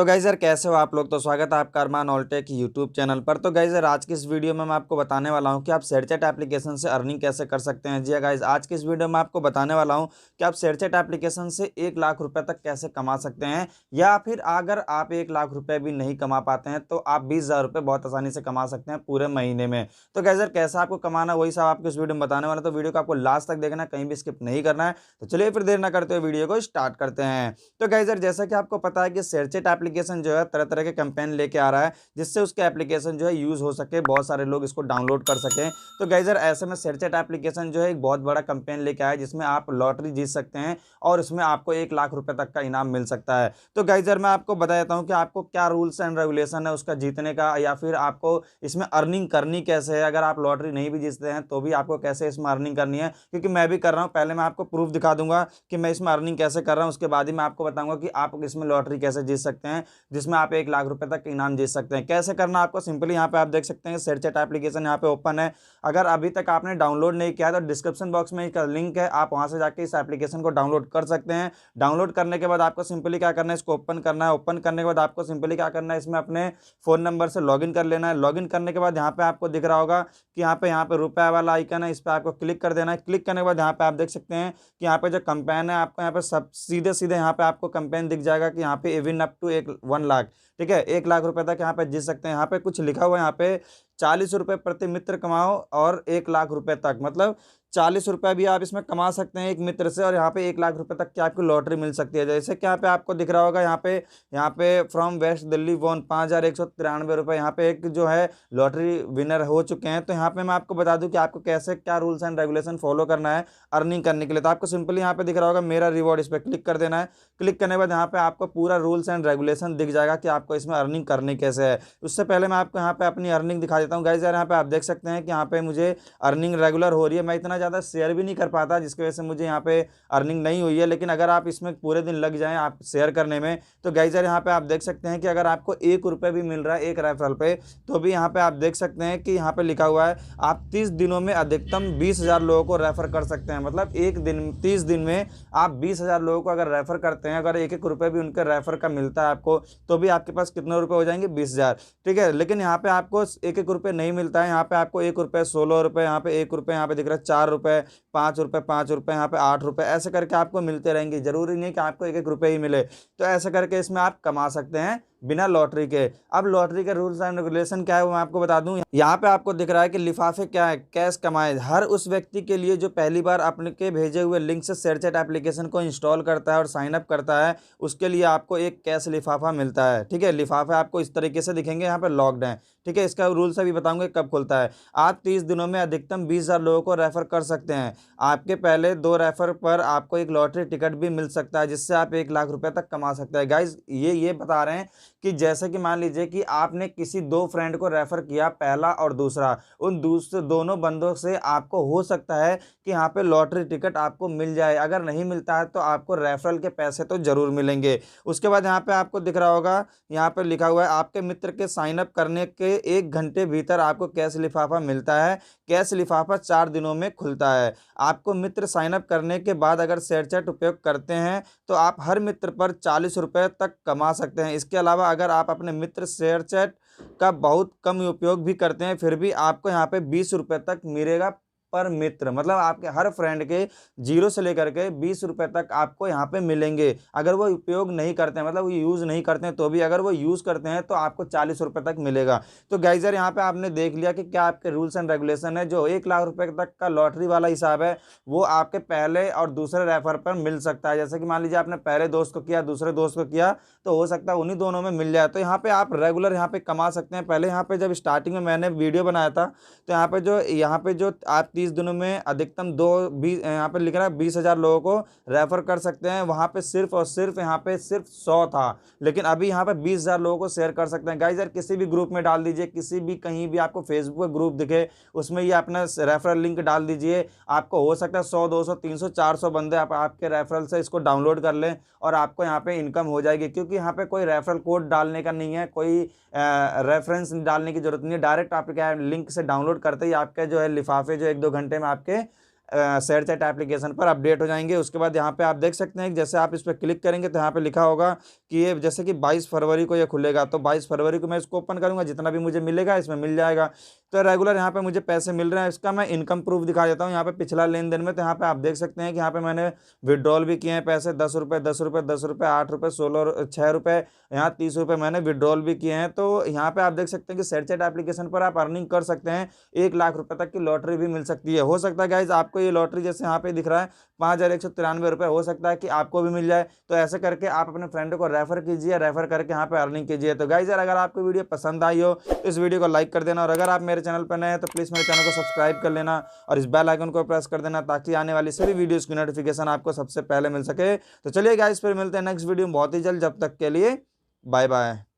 तो गाइज़ यार कैसे हो आप लोग। तो स्वागत है आपका अरमान ऑलटेक यूट्यूब चैनल पर। तो गाइज़ यार आज की इस वीडियो में मैं आपको बताने वाला हूं कि आप शेयरचैट एप्लीकेशन से अर्निंग कैसे कर सकते हैं। जी गाइज़, आज की इस वीडियो में आपको बताने वाला हूं कि आप शेयरचैट एप्लीकेशन से 1 लाख रुपए तक कैसे कमा सकते हैं, या फिर अगर आप 1 लाख रुपए भी नहीं कमा पाते हैं तो आप 20,000 रुपये बहुत आसानी से कमा सकते हैं पूरे महीने में। तो गाइज़ यार कैसे आपको कमाना वही सब आपको इस वीडियो में बताने वाला, तो वीडियो को आपको लास्ट तक देखना है, कहीं भी स्किप नहीं करना है। तो चलिए फिर देर ना करते हुए वीडियो को स्टार्ट करते हैं। तो गाइस यार जैसा कि आपको पता है कि शेयरचैट एप्लीकेशन जो है तरह तरह के कैंपेन लेके आ रहा है, जिससे उसके एप्लीकेशन जो है यूज हो सके, बहुत सारे लोग इसको डाउनलोड कर सकें। तो गाइस यार ऐसे में शेयरचैट एप्लीकेशन जो है एक बहुत बड़ा कैंपेन लेके आया है, जिसमें आप लॉटरी जीत सकते हैं और इसमें आपको 1 लाख रुपए तक का इनाम मिल सकता है। तो गाइस यार मैं आपको बता देता हूँ कि आपको क्या रूल्स एंड रेगुलेशन है उसका जीतने का, या फिर आपको इसमें अर्निंग करनी कैसे है। अगर आप लॉटरी नहीं भी जीतते हैं तो भी आपको कैसे इसमें अर्निंग करनी है, क्योंकि मैं भी कर रहा हूँ। पहले मैं आपको प्रूफ दिखा दूंगा कि मैं इसमें अर्निंग कैसे कर रहा हूं, उसके बाद ही मैं आपको बताऊंगा कि आप इसमें लॉटरी कैसे जीत सकते हैं, जिसमें आप 1 लाख रुपए तक इनाम जीत सकते हैं। कैसे करना आपको सिंपली यहाँ पे आप देख सकते हैं, शेयरचैट एप्लीकेशन यहाँ पे ओपन है। अगर अभी तक आपने डाउनलोड नहीं किया है तो डिस्क्रिप्शन बॉक्स में इसका लिंक है, आप वहां से जाके इस एप्लीकेशन को डाउनलोड कर सकते हैं। डाउनलोड करने के बाद आपको सिंपली क्या करना है, इसको ओपन करना है। ओपन करने के बाद आपको सिंपली क्या करना है, इसमें अपने फोन नंबर से लॉगिन कर लेना है। लॉगिन करने के बाद यहाँ पे आपको दिख रहा होगा कि यहाँ पे रुपए वाला आइकन है, इस पर आपको क्लिक कर देना है। क्लिक करने के बाद यहाँ पे आप देख सकते हैं कि यहाँ पे जो कैंपेन है, आपको यहाँ पे सब सीधे सीधे यहाँ पे आपको कैंपेन दिख जाएगा कि यहाँ पे इवन अप टू 1 लाख, ठीक है, 1 लाख रुपए तक यहाँ पे जीत सकते हैं। यहाँ पे कुछ लिखा हुआ है, यहाँ पे 40 रुपये प्रति मित्र कमाओ और 1 लाख रुपए तक, मतलब 40 रुपये भी आप इसमें कमा सकते हैं एक मित्र से, और यहाँ पे 1 लाख रुपए तक की आपकी लॉटरी मिल सकती है। जैसे कि यहाँ पे आपको दिख रहा होगा, यहाँ पे फ्रॉम वेस्ट दिल्ली वॉन 5,193 रुपये, यहाँ पे एक जो है लॉटरी विनर हो चुके हैं। तो यहाँ पे मैं आपको बता दूं कि आपको कैसे क्या रूल्स एंड रेगुलेशन फॉलो करना है अर्निंग करने के लिए। तो आपको सिंपली यहाँ पे दिख रहा होगा मेरा रिवॉर्ड, इस पर क्लिक कर देना है। क्लिक करने के बाद यहाँ पे आपको पूरा रूल्स एंड रेगुलेशन दिख जाएगा कि आपको इसमें अर्निंग करनी कैसे है। उससे पहले मैं आपको यहाँ पे अपनी अर्निंग दिखा देता हूँ। गाइस यार यहाँ पे आप देख सकते हैं कि यहाँ पे मुझे अर्निंग रेगुलर हो रही है। मैं इतना ज़्यादा शेयर भी नहीं कर पाता, जिसकी वजह से मुझे यहाँ पे अर्निंग नहीं हुई है। लेकिन अगर आप इसमें पूरे दिन लग जाएं आप शेयर करने में, तो गाइस यार यहाँ पे आप देख सकते हैं कि अगर आपको 1 रुपये भी मिल रहा है एक रेफरल पे, तो भी यहाँ पे आप देख सकते हैं कि यहाँ पे लिखा हुआ है आप 30 दिनों में अधिकतम 20,000 लोगों को रेफर कर सकते हैं। मतलब एक दिन 30 दिन में आप 20,000 लोगों को अगर रेफर करते हैं, अगर 1-1 रुपये भी उनके रेफर का मिलता है आपको, तो भी आपके पास कितने रुपए हो जाएंगे, 20,000, ठीक है। लेकिन यहाँ पे आपको 1-1 रुपये नहीं मिलता है। यहाँ पे आपको 1 रुपये 16 रुपये, यहाँ पे 1 रुपये, यहाँ पे दिख रहा है 4 रुपये, 5 रुपये 5 रुपये, यहाँ पे 8 रुपये, ऐसे करके आपको मिलते रहेंगे। जरूरी नहीं कि आपको 1-1 रुपये ही मिले। तो ऐसे करके इसमें आप कमा सकते हैं बिना लॉटरी के। अब लॉटरी के रूल्स एंड रेगुलेशन क्या है वो मैं आपको बता दूं। यहाँ पे आपको दिख रहा है कि लिफाफे क्या है, कैश कमाए। हर उस व्यक्ति के लिए जो पहली बार अपने के भेजे हुए लिंक से शेयरचैट एप्लीकेशन को इंस्टॉल करता है और साइन अप करता है, उसके लिए आपको एक कैश लिफाफा मिलता है, ठीक है। लिफाफा आपको इस तरीके से दिखेंगे, यहाँ पे लॉक्ड है, ठीक है। इसका रूल्स अभी बताऊंगे कब खुलता है। आप 30 दिनों में अधिकतम 20,000 लोगों को रेफर कर सकते हैं। आपके पहले 2 रेफर पर आपको एक लॉटरी टिकट भी मिल सकता है, जिससे आप 1 लाख रुपए तक कमा सकते हैं। गाइज ये बता रहे हैं कि जैसे कि मान लीजिए कि आपने किसी 2 फ्रेंड को रेफर किया, पहला और दूसरा, उन दूसरे दोनों बंदों से आपको हो सकता है कि यहाँ पे लॉटरी टिकट आपको मिल जाए। अगर नहीं मिलता है तो आपको रेफरल के पैसे तो जरूर मिलेंगे। उसके बाद यहाँ पे आपको दिख रहा होगा, यहाँ पे लिखा हुआ है आपके मित्र के साइन अप करने के 1 घंटे भीतर आपको कैश लिफाफा मिलता है। कैश लिफाफा 4 दिनों में खुलता है। आपको मित्र साइन अप करने के बाद अगर शेयरचैट उपयोग करते हैं तो आप हर मित्र पर 40 रुपये तक कमा सकते हैं। इसके अलावा अगर आप अपने मित्र शेयरचैट का बहुत कम उपयोग भी करते हैं, फिर भी आपको यहाँ पे 20 रुपये तक मिलेगा पर मित्र। मतलब आपके हर फ्रेंड के 0 से लेकर के 20 रुपये तक आपको यहाँ पे मिलेंगे। अगर वो उपयोग नहीं करते हैं, मतलब वो यूज़ नहीं करते हैं, तो भी अगर वो यूज़ करते हैं तो आपको 40 रुपये तक मिलेगा। तो गाइस यार यहाँ पे आपने देख लिया कि क्या आपके रूल्स एंड रेगुलेशन है। जो 1 लाख रुपए तक का लॉटरी वाला हिसाब है, वो आपके पहले और दूसरे रेफर पर मिल सकता है। जैसे कि मान लीजिए आपने पहले दोस्त को किया, दूसरे दोस्त को किया, तो हो सकता है उन्हीं दोनों में मिल जाए। तो यहाँ पे आप रेगुलर यहाँ पे कमा सकते हैं। पहले यहाँ पे जब स्टार्टिंग में मैंने वीडियो बनाया था, तो यहाँ पे जो आप 30 दिनों में अधिकतम यहाँ पे लिख रहा है 20,000 लोगों को रेफर कर सकते हैं, वहां पे सिर्फ और सिर्फ यहाँ पे सिर्फ 100 था। लेकिन अभी यहाँ पे 20,000 लोगों को शेयर कर सकते हैं। गाइस यार किसी भी ग्रुप में डाल दीजिए, किसी भी कहीं भी आपको फेसबुक पे ग्रुप दिखे, उसमें ये अपना रेफरल लिंक डाल दीजिए। आपको हो सकता है 100 200 300 400 बंदे आपके रेफरल से इसको डाउनलोड कर लें, और आपको यहाँ पे इनकम हो जाएगी। क्योंकि यहाँ पे कोई रेफरल कोड डालने का नहीं है, कोई रेफरेंस डालने की जरूरत नहीं है। डायरेक्ट आप क्या लिंक से डाउनलोड करते ही आपके जो है लिफाफे जो 1-2 घंटे में आपके शेयर चैट एप्लीकेशन पर अपडेट हो जाएंगे। उसके बाद यहाँ पे आप देख सकते हैं कि जैसे आप इस पर क्लिक करेंगे तो यहाँ पे लिखा होगा कि ये जैसे कि 22 फरवरी को ये खुलेगा, तो 22 फरवरी को मैं इसको ओपन करूँगा, जितना भी मुझे मिलेगा इसमें मिल जाएगा। तो रेगुलर यहाँ पे मुझे पैसे मिल रहे हैं। इसका मैं इनकम प्रूफ दिखा देता हूँ यहाँ पे पिछला लेन देन में। तो यहाँ पे आप देख सकते हैं कि यहाँ पे मैंने विड्रॉल भी किए हैं पैसे, 10 रुपये, 10 रुपये, 10 रुपये, 8 रुपये, 16, 6 रुपये, यहाँ 30 रुपये मैंने विड्रॉल भी किए हैं। तो यहाँ पे आप देख सकते हैं कि शेयर चैट एप्लीकेशन पर आप अर्निंग कर सकते हैं। 1 लाख रुपए तक की लॉटरी भी मिल सकती है। हो सकता है गाइज आपको ये लॉटरी जैसे यहाँ पे दिख रहा है 5,193 रुपये, हो सकता है कि आपको भी मिल जाए। तो ऐसे करके आप अपने फ्रेंड को रेफर कीजिए, रेफर करके यहाँ पे अर्निंग कीजिए। तो गाइज यार अगर आपको वीडियो पसंद आई हो तो इस वीडियो को लाइक कर देना, और अगर आप मेरे चैनल पर नए हैं तो प्लीज़ मेरे चैनल को सब्सक्राइब कर लेना और इस बेल आइकन को प्रेस कर देना, ताकि आने वाली सभी वीडियोज़ की नोटिफिकेशन आपको सबसे पहले मिल सके। तो चलिए गाइज फिर मिलते हैं नेक्स्ट वीडियो में बहुत ही जल्द। जब तक के लिए बाय बाय।